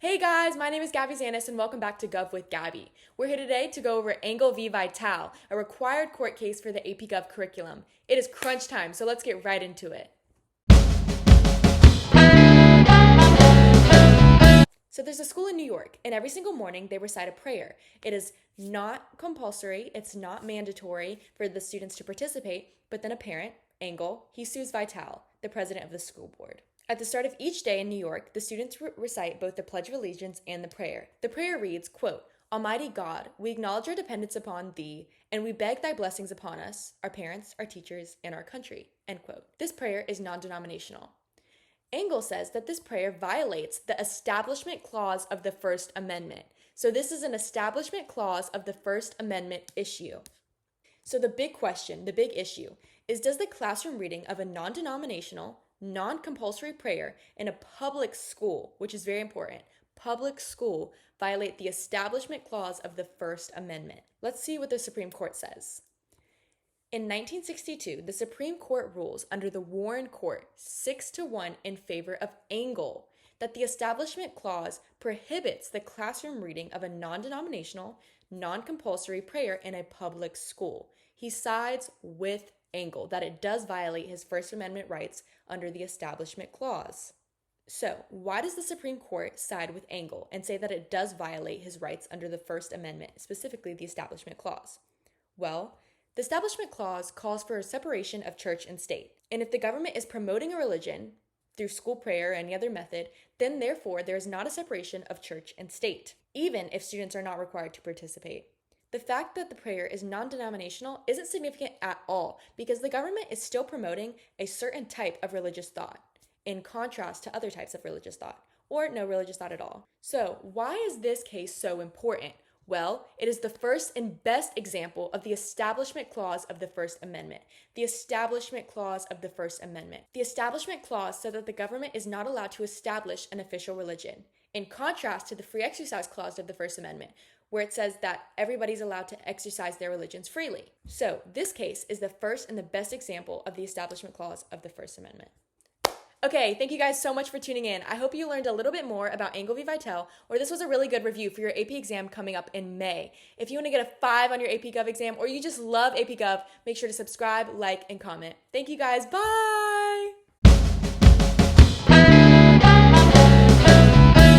Hey guys, my name is Gabby Zanis and welcome back to Gov with Gabby. We're here today to go over Engel v. Vitale, a required court case for the AP Gov curriculum. It is crunch time, so let's get right into it. So there's a school in New York, and every single morning they recite a prayer. It is not compulsory, it's not mandatory for the students to participate, but then a parent, Engel, he sues Vitale, the president of the school board. At the start of each day in New York, the students recite both the Pledge of Allegiance and the prayer. The prayer reads, quote, "Almighty God, we acknowledge our dependence upon Thee, and we beg Thy blessings upon us, our parents, our teachers, and our country," end quote. This prayer is non-denominational. Engel says that this prayer violates the Establishment Clause of the First Amendment. So this is an Establishment Clause of the First Amendment issue. So the big question, the big issue, is does the classroom reading of a non-denominational, non-compulsory prayer in a public school, which is very important, public school, violate the Establishment Clause of the First Amendment? Let's see what the Supreme Court says. In 1962, the Supreme Court rules under the Warren Court 6-1 in favor of Engel that the Establishment Clause prohibits the classroom reading of a non-denominational, non-compulsory prayer in a public school. He sides with Engel that it does violate his First Amendment rights under the Establishment Clause. So, why does the Supreme Court side with Engel and say that it does violate his rights under the First Amendment, specifically the Establishment Clause? Well, the Establishment Clause calls for a separation of church and state. And if the government is promoting a religion through school prayer or any other method, then therefore there is not a separation of church and state, even if students are not required to participate. The fact that the prayer is non-denominational isn't significant at all because the government is still promoting a certain type of religious thought, in contrast to other types of religious thought, or no religious thought at all. So why is this case so important? Well, it is the first and best example of the Establishment Clause of the First Amendment. The Establishment Clause of the First Amendment. The Establishment Clause said that the government is not allowed to establish an official religion, in contrast to the Free Exercise Clause of the First Amendment, where it says that everybody's allowed to exercise their religions freely. So, this case is the first and the best example of the Establishment Clause of the First Amendment. Okay, thank you guys so much for tuning in. I hope you learned a little bit more about Engel v. Vitale, or this was a really good review for your AP exam coming up in May. If you want to get a 5 on your AP Gov exam, or you just love AP Gov, make sure to subscribe, like, and comment. Thank you guys. Bye!